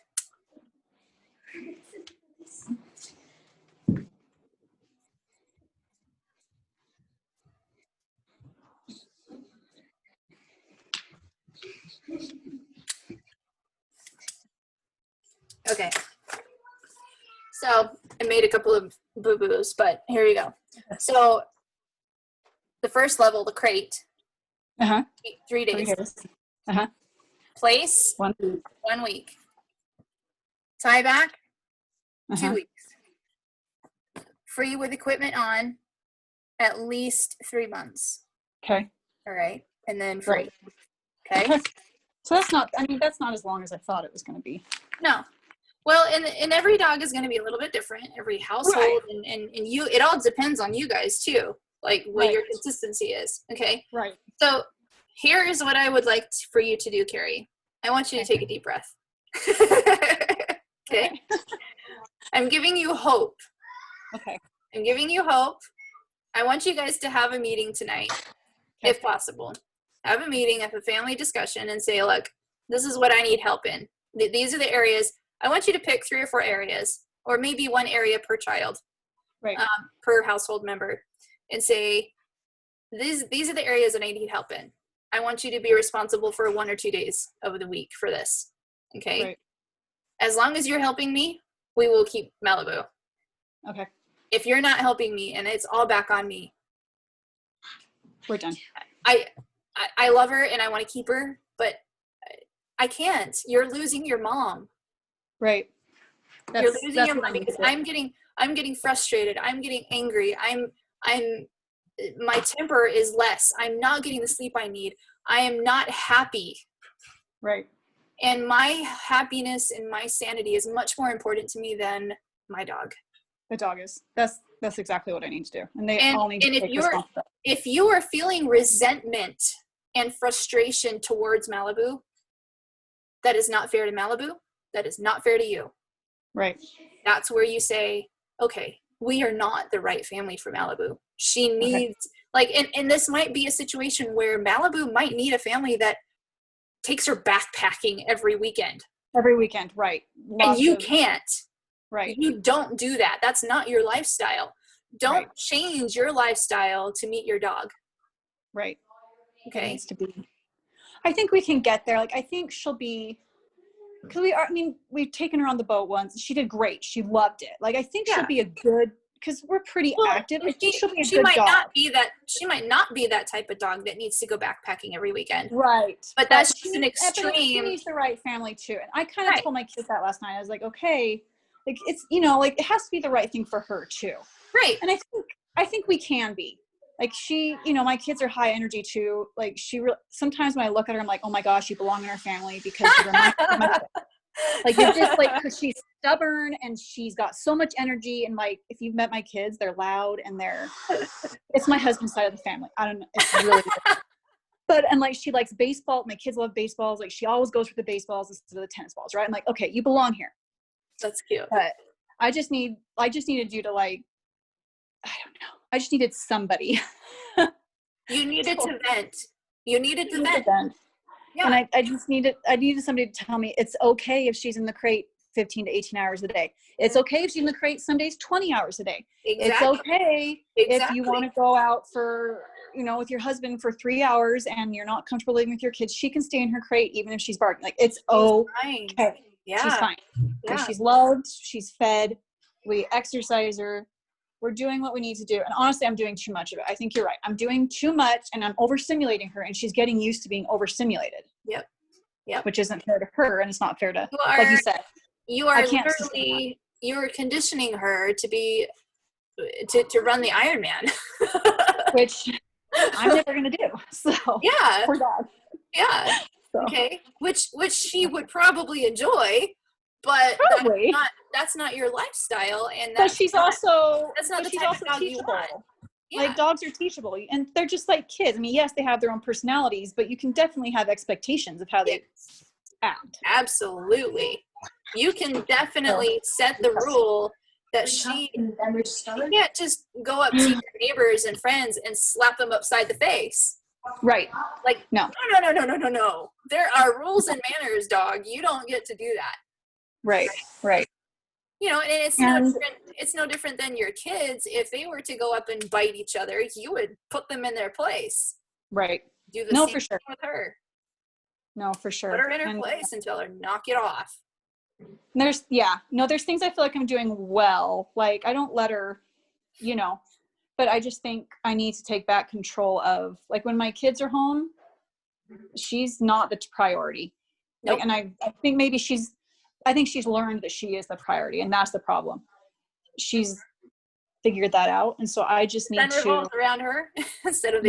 Okay. So I made a couple of boo-boos, but here you go. So the first level, the crate, 3 days. 3 days. Uh-huh. Place, 1 week. 1 week. Tie back, 2 weeks. Free with equipment on, at least 3 months. Okay. All right. And then free. Right. Okay. So that's not, I mean, that's not as long as I thought it was going to be. No. Well, and every dog is going to be a little bit different, every household, Right. and you, it all depends on you guys too, like what your consistency is. Okay. Right. So here is what I would like for you to do, Carrie. I want you to take a deep breath. Okay. I'm giving you hope. Okay. I'm giving you hope. I want you guys to have a meeting tonight, if possible. Have a meeting, have a family discussion, and say, look, this is what I need help in. These are the areas. I want you to pick 3 or 4 areas, or maybe 1 area per child, right, per household member, and say, these are the areas that I need help in. I want you to be responsible for 1 or 2 days of the week for this. Okay. right. As long as you're helping me, we will keep Malibu. Okay. If you're not helping me and it's all back on me, we're done. I love her and I want to keep her, but I can't. You're losing your mom. Right. You're losing your mom because I'm getting frustrated. I'm getting angry. My temper is less. I'm not getting the sleep I need. I am not happy. Right. And my happiness and my sanity is much more important to me than my dog. The dog is. That's exactly what I need to do. And they all need to take responsibility. If you are feeling resentment and frustration towards Malibu, that is not fair to Malibu. That is not fair to you. Right. That's where you say, okay, we are not the right family for Malibu. She needs, and this might be a situation where Malibu might need a family that takes her backpacking every weekend. Every weekend, right. And you can't. Right. You don't do that. That's not your lifestyle. Don't change your lifestyle to meet your dog. Right. Okay. It needs to be. I think we can get there. Like, I think she'll be, because we've taken her on the boat once. She did great. She loved it. Like, I think she'll be a good, because we're pretty active. I think she'll be a good dog. She might not be that type of dog that needs to go backpacking every weekend. Right. But that's just an extreme. She needs the right family too. And I kind of told my kids that last night. I was like, okay, like it's, it has to be the right thing for her too. Right. And I think we can be. Like she, my kids are high energy too. Like sometimes when I look at her, I'm like, oh my gosh, you belong in our family because she reminds me of my like it's just like, because she's stubborn and she's got so much energy. And like, if you've met my kids, they're loud and it's my husband's side of the family. I don't know. It's really good. And like, she likes baseball. My kids love baseballs. Like she always goes for the baseballs instead of the tennis balls. Right. I'm like, okay, you belong here. That's cute. But I just needed you to like, I don't know. I just needed somebody. You needed to vent. You needed to vent. Yeah. And I needed somebody to tell me it's okay if she's in the crate 15 to 18 hours a day. It's okay if she's in the crate some days 20 hours a day. Exactly. It's okay if you want to go out for, with your husband for 3 hours and you're not comfortable living with your kids. She can stay in her crate even if she's barking. Like it's okay. Yeah. She's fine. Yeah. She's loved. She's fed. We exercise her. We're doing what we need to do. And honestly, I'm doing too much of it. I think you're right. I'm doing too much and I'm overstimulating her, and she's getting used to being overstimulated. Yep. Yep. Which isn't fair to her, and it's not fair to, like you said. You are literally, you're conditioning her to be, to run the Ironman. Which I'm never going to do. So yeah. Poor dog. Yeah. So. Okay. Which she would probably enjoy, but that's not your lifestyle. And that's she's not, also, that's not the type of dog teachable. You want. Yeah. Like dogs are teachable, and they're just like kids. I mean, yes, they have their own personalities, but you can definitely have expectations of how they act. Absolutely. You can definitely set the rule that she can't just go up to your neighbors and friends and slap them upside the face. Right. Like, no. There are rules and manners, dog. You don't get to do that. Right. Right. You know, and it's no different than your kids. If they were to go up and bite each other, you would put them in their place. Right. Do the same thing with her. No, for sure. Put her in her place and tell her, knock it off. There's things I feel like I'm doing well. Like, I don't let her, but I just think I need to take back control of, like, when my kids are home, she's not the priority. Nope. Like, and I think maybe she's learned that she is the priority, and that's the problem. She's figured that out. And so I just need to revolve around her instead of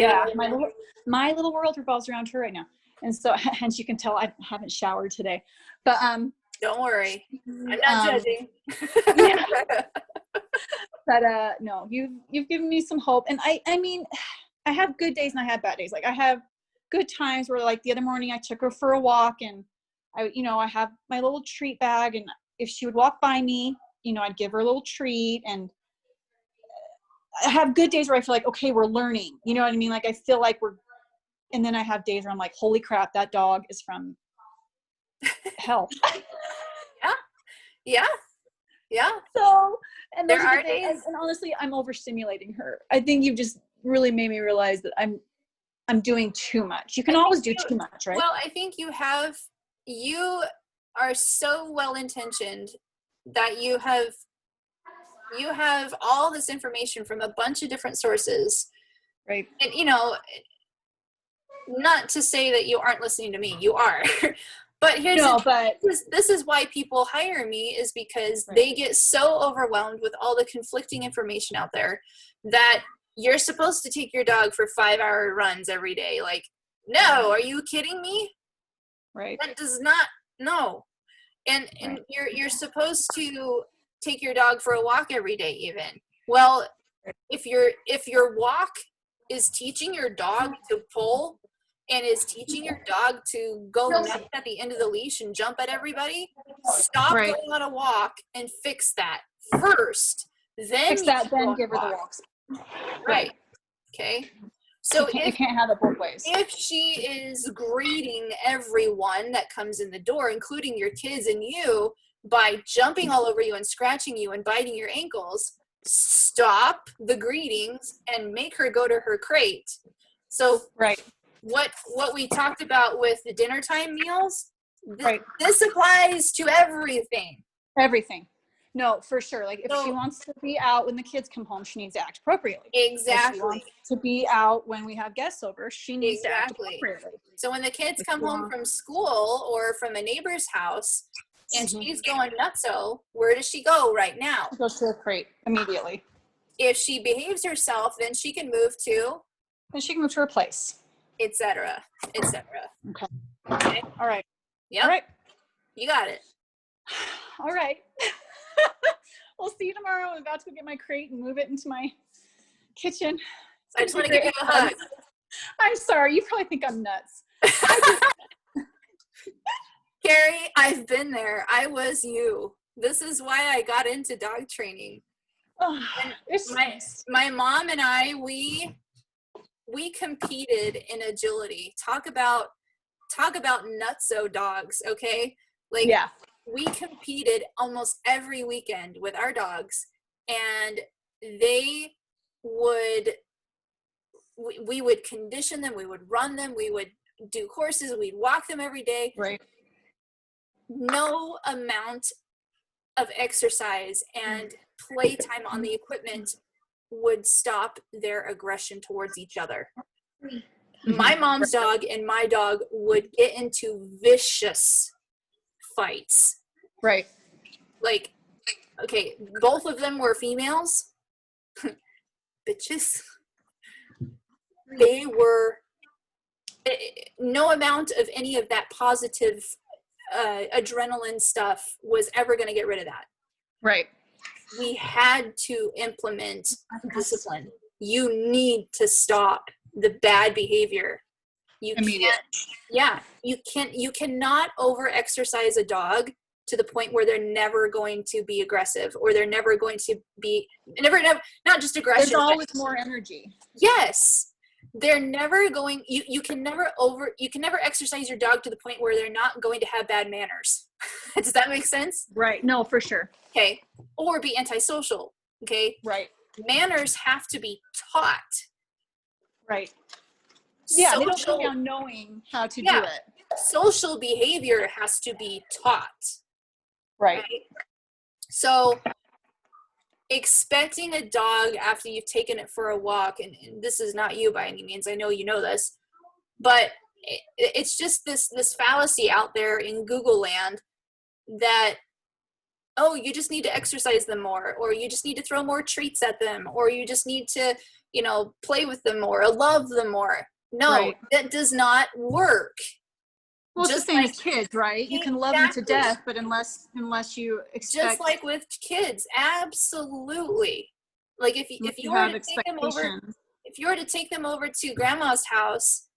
my little world revolves around her right now. And so, and you can tell I haven't showered today, but, don't worry. I'm not judging. But no, you've given me some hope. And I mean, I have good days and I have bad days. Like, I have good times where, like, the other morning I took her for a walk, and I have my little treat bag, and if she would walk by me, I'd give her a little treat. And I have good days where I feel like, okay, we're learning, you know what I mean? Like, I feel like and then I have days where I'm like, holy crap, that dog is from hell. Yeah. So, and there are days, and honestly, I'm overstimulating her. I think you've just really made me realize that I'm doing too much. You can always do too much, right? Well, I think you are so well-intentioned that you have all this information from a bunch of different sources. Right. And, not to say that you aren't listening to me, you are. But this is why people hire me, is because they get so overwhelmed with all the conflicting information out there that you're supposed to take your dog for 5-hour runs every day. Like, no, are you kidding me? Right. That does not, no. And you're supposed to take your dog for a walk every day even. Well, if your walk is teaching your dog to pull, and is teaching your dog to go nuts at the end of the leash and jump at everybody, stop going on a walk and fix that first. Then give her the walks. Right. Okay. So you can't have it both ways. If she is greeting everyone that comes in the door, including your kids and you, by jumping all over you and scratching you and biting your ankles, stop the greetings and make her go to her crate. So what we talked about with the dinner time meals, this applies to everything. Everything. No, for sure. Like, if she wants to be out when the kids come home, she needs to act appropriately. Exactly. If she wants to be out when we have guests over, she needs to act appropriately. So when the kids come home from school or from a neighbor's house and she's going nutso, where does she go right now? She goes to a crate immediately. If she behaves herself, then she can move to? Then she can move to her place. Etc. Okay. All right. Yep. All right. You got it. All right. We'll see you tomorrow. I'm about to go get my crate and move it into my kitchen. I just want to give you a hug. I'm sorry. You probably think I'm nuts. Carrie, I've been there. I was you. This is why I got into dog training. My mom and I, we competed in agility. Talk about nutso dogs, okay? Like, we competed almost every weekend with our dogs, and we would condition them, we would run them, we would do courses, we'd walk them every day. Right. No amount of exercise and playtime on the equipment would stop their aggression towards each other. My mom's dog and my dog would get into vicious fights. Right. Like, okay, both of them were females. Bitches. They were, no amount of any of that positive adrenaline stuff was ever going to get rid of that. Right. We had to implement discipline. You need to stop the bad behavior. You cannot over exercise a dog to the point where they're never going to be aggressive, or they're never going to be not just aggression. There's always more energy. Yes. They're never going, you can never exercise your dog to the point where they're not going to have bad manners. Does that make sense? Right. No, for sure. Okay. Or be antisocial. Okay. Right. Manners have to be taught. Right. Yeah, they don't go down knowing how to do it. Social behavior has to be taught. Right. So expecting a dog after you've taken it for a walk, and this is not you by any means, I know you know this, but it's just this fallacy out there in Google land that, oh, you just need to exercise them more, or you just need to throw more treats at them, or you just need to, play with them more, or love them more. No, that does not work. Well, it's the same as kids, right? You can love them to death, but unless you expect, just like with kids, absolutely. Like if you were to take them over to grandma's house,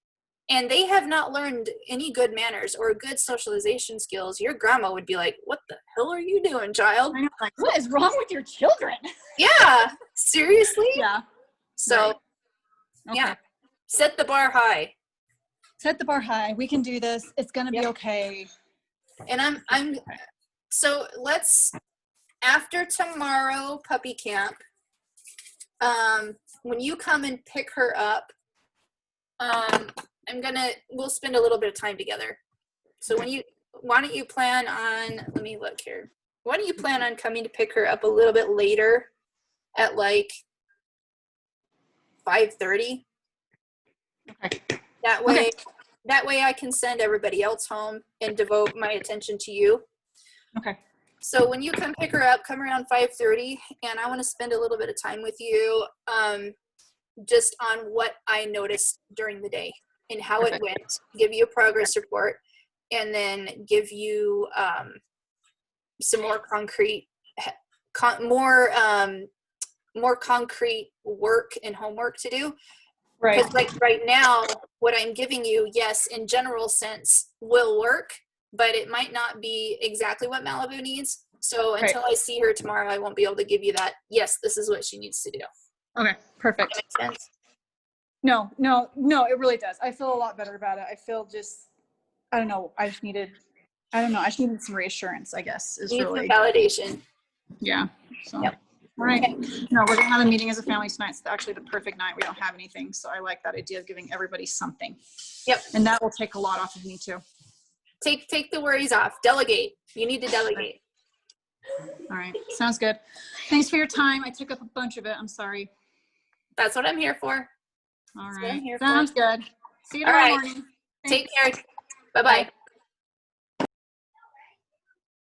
and they have not learned any good manners or good socialization skills, your grandma would be like, "What the hell are you doing, child? Like, what is wrong with your children?" Yeah, seriously. Yeah. So, set the bar high. Set the bar high. We can do this. It's gonna be okay. And so let's, after tomorrow puppy camp, when you come and pick her up, we'll spend a little bit of time together. So why don't you plan on, let me look here. Why don't you plan on coming to pick her up a little bit later at like 5:30? Okay. That way I can send everybody else home and devote my attention to you. Okay. So when you come pick her up, come around 5:30, and I want to spend a little bit of time with you, just on what I noticed during the day and how it went, give you a progress report, and then give you some more concrete, more concrete work and homework to do. Right. Because like right now, what I'm giving you, yes, in general sense, will work, but it might not be exactly what Malibu needs. So until I see her tomorrow, I won't be able to give you that, yes, this is what she needs to do. Okay, perfect. Does that make sense? No, it really does. I feel a lot better about it. I feel I don't know. I just needed some reassurance, I guess. Need some validation. Yeah. So. Yep. All right. Okay. No, we're going to have a meeting as a family tonight. It's actually the perfect night. We don't have anything. So I like that idea of giving everybody something. Yep. And that will take a lot off of me too. Take the worries off. Delegate. You need to delegate. All right. Sounds good. Thanks for your time. I took up a bunch of it. I'm sorry. That's what I'm here for. All right. Sounds good. See you tomorrow morning. Take care. Bye-bye. Bye.